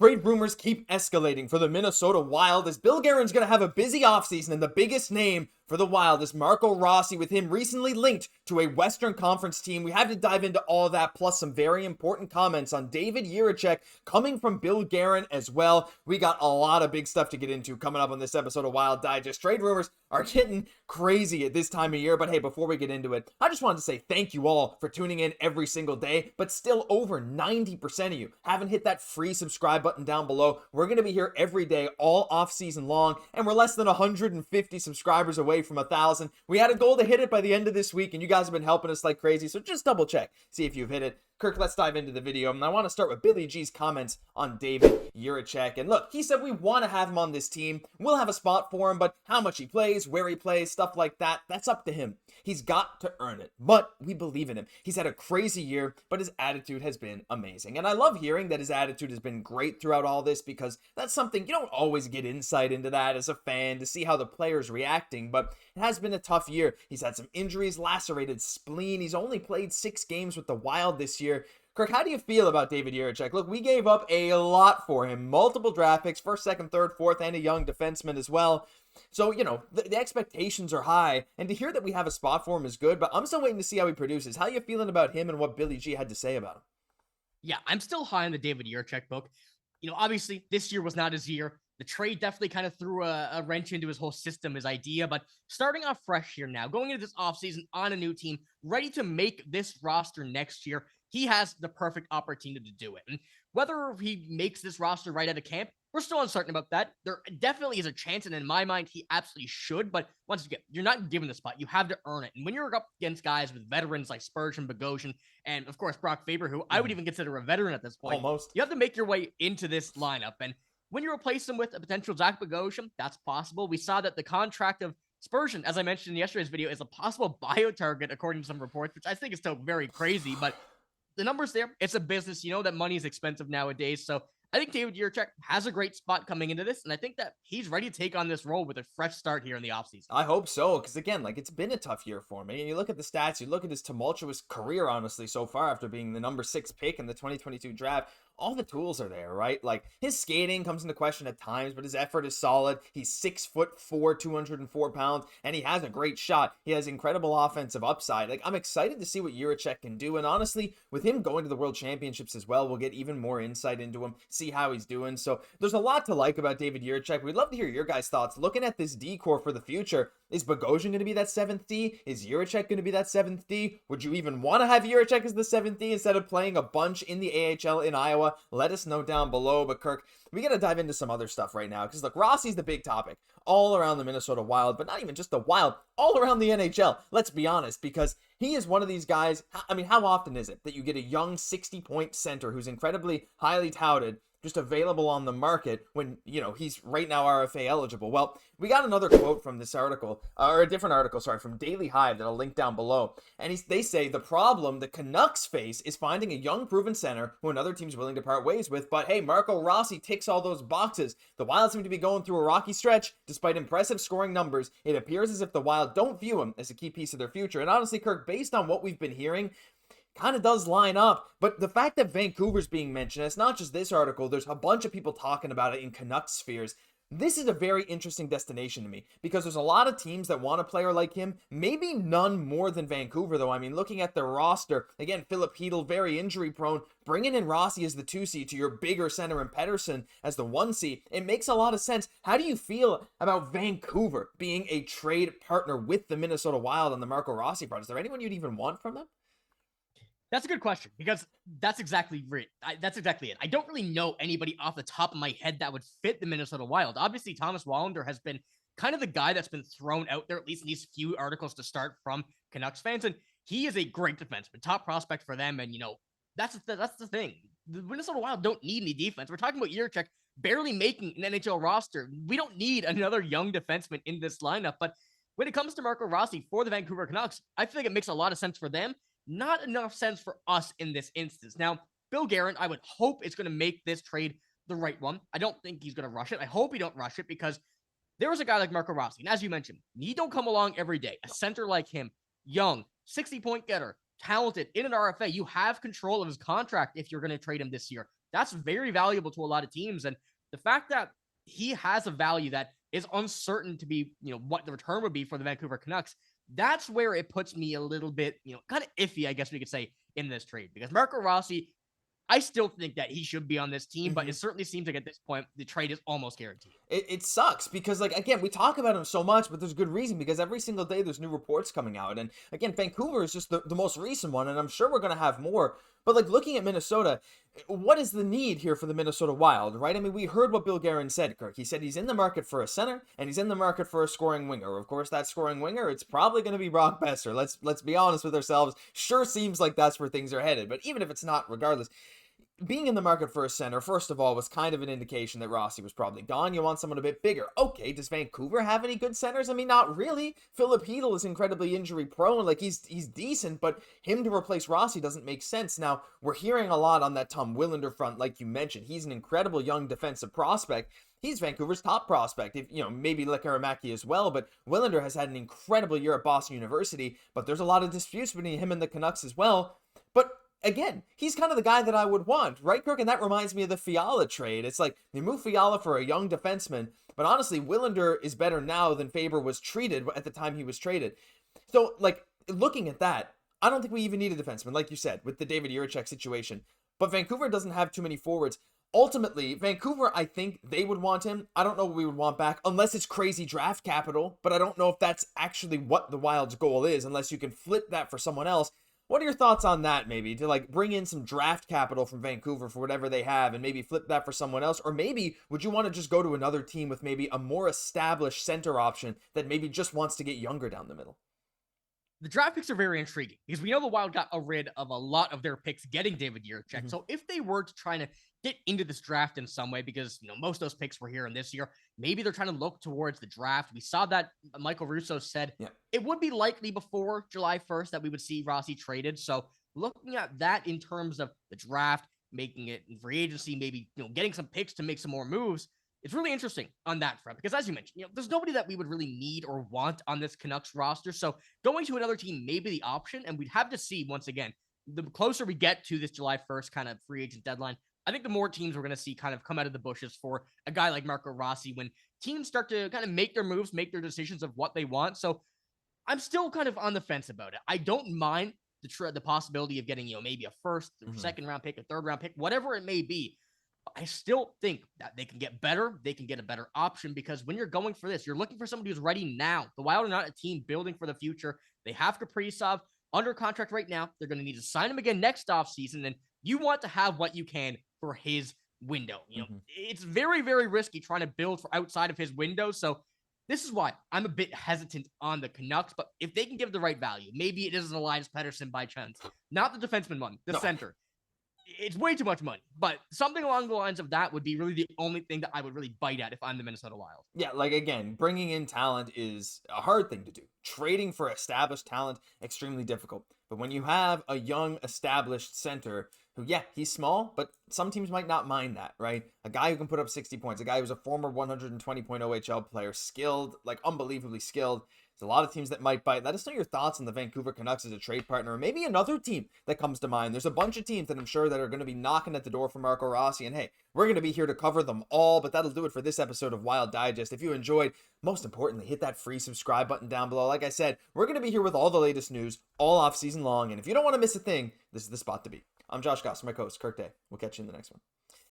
Trade rumors keep escalating for the Minnesota Wild as Bill Guerin's going to have a busy offseason, and the biggest name for the Wild is Marco Rossi, with him recently linked to a Western Conference team. We have to dive into all of that, plus some very important comments on David Jiricek coming from Bill Guerin as well. We got a lot of big stuff to get into coming up on this episode of Wild Digest. Trade rumors are getting crazy at this time of year, but hey, before we get into it, I just wanted to say thank you all for tuning in every single day, but still over 90% of you haven't hit that free subscribe button down below. We're going to be here every day all off season long, and we're less than 150 subscribers away from 1,000. We had a goal to hit it by the end of this week, and you guys have been helping us like crazy, so just double check, see if you've hit it. Kirk, let's dive into the video, and I want to start with Billy G's comments on David Jiricek. And look, he said we want to have him on this team. We'll have a spot for him, but how much he plays, where he plays, stuff like that, that's up to him. He's got to earn it, but we believe in him. He's had a crazy year, but his attitude has been amazing. And I love hearing that his attitude has been great throughout all this, because that's something, you don't always get insight into that as a fan to see how the player's reacting, but it has been a tough year. He's had some injuries, lacerated spleen. He's only played 6 games with the Wild this year. Kirk, how do you feel about David Jiricek? Look, we gave up a lot for him. Multiple draft picks, first, second, third, fourth, and a young defenseman as well. So, you know, the expectations are high, and to hear that we have a spot for him is good, but I'm still waiting to see how he produces. How are you feeling about him and what Billy G had to say about him? Yeah, I'm still high on the David Jiricek book. You know, obviously, this year was not his year. The trade definitely kind of threw a wrench into his whole system, his idea, but starting off fresh here now, going into this offseason on a new team, ready to make this roster next year, he has the perfect opportunity to do it. And whether he makes this roster right out of camp, we're still uncertain about that. There definitely is a chance, and in my mind, he absolutely should. But once again, you're not given the spot. You have to earn it. And when you're up against guys with veterans like Spurgeon, Bogosian, and of course Brock Faber, who I would even consider a veteran at this point, Almost. you have to make your way into this lineup. And when you replace him with a potential Zach Bogosian, that's possible. We saw that the contract of Spurgeon, as I mentioned in yesterday's video, is a possible bio target, according to some reports, which I think is still very crazy. But the numbers there, it's a business. You know that money is expensive nowadays. So I think David Jiricek has a great spot coming into this, and I think that he's ready to take on this role with a fresh start here in the offseason. I hope so, because again, like, it's been a tough year for him. And you look at the stats, you look at his tumultuous career, honestly, so far after being the number 6 pick in the 2022 draft. All the tools are there, right? Like, his skating comes into question at times, but his effort is solid. He's 6'4", 204 pounds, and he has a great shot. He has incredible offensive upside. Like, I'm excited to see what Jiricek can do, and honestly, with him going to the World Championships as well, we'll get even more insight into him, see how he's doing. So there's a lot to like about David Jiricek. We'd love to hear your guys' thoughts. Looking at this D-core for the future, is Bogosian going to be that 7th D? Is Jiricek going to be that 7th D? Would you even want to have Jiricek as the 7th D instead of playing a bunch in the AHL in Iowa? Let us know down below. But Kirk, we got to dive into some other stuff right now, because look, Rossi's the big topic all around the Minnesota Wild, but not even just the Wild, all around the NHL. Let's be honest, because he is one of these guys. I mean, how often is it that you get a young 60-point center who's incredibly highly touted, just available on the market when, you know, he's right now RFA eligible? Well, we got another quote from this article, or a different article, sorry, from Daily Hive that I'll link down below. And they say the problem the Canucks face is finding a young proven center who another team's willing to part ways with. But hey, Marco Rossi ticks all those boxes. The Wild seem to be going through a rocky stretch. Despite impressive scoring numbers, it appears as if the Wild don't view him as a key piece of their future. And honestly, Kirk, based on what we've been hearing, kind of does line up. But the fact that Vancouver's being mentioned, it's not just this article, there's a bunch of people talking about it in Canucks spheres. This is a very interesting destination to me, because there's a lot of teams that want a player like him, maybe none more than Vancouver, though. I mean, looking at their roster, again, Filip Gustavsson, very injury prone, bringing in Rossi as the 2C to your bigger center and Pettersson as the 1C, it makes a lot of sense. How do you feel about Vancouver being a trade partner with the Minnesota Wild on the Marco Rossi part? Is there anyone you'd even want from them? That's a good question, because that's exactly right. That's exactly it. I don't really know anybody off the top of my head that would fit the Minnesota Wild. Obviously, Thomas Wallander has been kind of the guy that's been thrown out there, at least in these few articles to start from Canucks fans. And he is a great defenseman, top prospect for them. And, you know, that's the thing. The Minnesota Wild don't need any defense. We're talking about Jiricek barely making an NHL roster. We don't need another young defenseman in this lineup. But when it comes to Marco Rossi for the Vancouver Canucks, I feel like it makes a lot of sense for them. Not enough sense for us in this instance. Now, Bill Guerin, I would hope is going to make this trade the right one. I don't think he's going to rush it. I hope he don't rush it, because there was a guy like Marco Rossi, and as you mentioned, he don't come along every day. A center like him, young, 60-point getter, talented, in an RFA. You have control of his contract if you're going to trade him this year. that's very valuable to a lot of teams. And the fact that he has a value that is uncertain to be, what the return would be for the Vancouver Canucks, that's where it puts me a little bit, kind of iffy, I guess we could say, in this trade. Because Marco Rossi, I still think that he should be on this team, but it certainly seems like at this point, the trade is almost guaranteed. It sucks because, like, again, we talk about him so much, but there's good reason because every single day there's new reports coming out. And again, Vancouver is just the most recent one, and I'm sure we're going to have more. But, like, looking at Minnesota, what is the need here for the Minnesota Wild, right? I mean, we heard what Bill Guerin said, Kirk. He said he's in the market for a center, and he's in the market for a scoring winger. Of course, that scoring winger, it's probably going to be Brock Besser. Let's be honest with ourselves. Sure seems like that's where things are headed. But even if it's not, regardless, being in the market for a center, first of all, was kind of an indication that Rossi was probably gone. You want someone a bit bigger. Okay, does Vancouver have any good centers? I mean, not really. Filip Gustavsson is incredibly injury prone. Like, he's decent, but him to replace Rossi doesn't make sense. Now, we're hearing a lot on that Tom Willander front, like you mentioned. He's an incredible young defensive prospect. He's Vancouver's top prospect, if maybe Lekaramaki as well, but Willander has had an incredible year at Boston University, but there's a lot of disputes between him and the Canucks as well. But again, he's kind of the guy that I would want, right, Kirk? And that reminds me of the Fiala trade. It's like they move Fiala for a young defenseman, but honestly, Willander is better now than Faber was treated at the time he was traded. So, like, looking at that, I don't think we even need a defenseman, like you said, with the David Jiricek situation. But Vancouver doesn't have too many forwards. Ultimately, Vancouver, I think they would want him. I don't know what we would want back, unless it's crazy draft capital, but I don't know if that's actually what the Wild's goal is, unless you can flip that for someone else. What are your thoughts on that, maybe, to like bring in some draft capital from Vancouver for whatever they have and maybe flip that for someone else? Or maybe would you want to just go to another team with maybe a more established center option that maybe just wants to get younger down the middle? The draft picks are very intriguing because we know the Wild got rid of a lot of their picks getting David Jiricek. So if they were to try to get into this draft in some way, because most of those picks were here in this year, maybe they're trying to look towards the draft. We saw that Michael Russo said it would be likely before July 1st that we would see Rossi traded. So looking at that in terms of the draft, making it in free agency, maybe getting some picks to make some more moves, it's really interesting on that front because, as you mentioned, there's nobody that we would really need or want on this Canucks roster. So going to another team may be the option, and we'd have to see, once again, the closer we get to this July 1st kind of free agent deadline, I think the more teams we're going to see kind of come out of the bushes for a guy like Marco Rossi when teams start to kind of make their moves, make their decisions of what they want. So I'm still kind of on the fence about it. I don't mind the possibility of getting, maybe a first or second round pick, a third round pick, whatever it may be. I still think that they can get better. They can get a better option because when you're going for this, you're looking for somebody who's ready now. The Wild are not a team building for the future. They have Kaprizov under contract right now. They're going to need to sign him again next offseason, and you want to have what you can for his window. It's very, very risky trying to build for outside of his window. So this is why I'm a bit hesitant on the Canucks. But if they can give the right value, maybe it isn't Elias Pettersson by chance, not the defenseman one, the center. It's way too much money, but something along the lines of that would be really the only thing that I would really bite at if I'm the Minnesota Wild. Yeah, like, again, bringing in talent is a hard thing to do. Trading for established talent, extremely difficult. But when you have a young, established center who, he's small, but some teams might not mind that, right? A guy who can put up 60 points, a guy who's a former 120-point OHL player, skilled, like unbelievably skilled. There's a lot of teams that might bite. Let us know your thoughts on the Vancouver Canucks as a trade partner, or maybe another team that comes to mind. There's a bunch of teams that I'm sure that are going to be knocking at the door for Marco Rossi, and hey, we're going to be here to cover them all, but that'll do it for this episode of Wild Digest. If you enjoyed, most importantly, hit that free subscribe button down below. Like I said, we're going to be here with all the latest news all off season long, and if you don't want to miss a thing, this is the spot to be. I'm Josh Gosse, my co-host, Kirk Day. We'll catch you in the next one.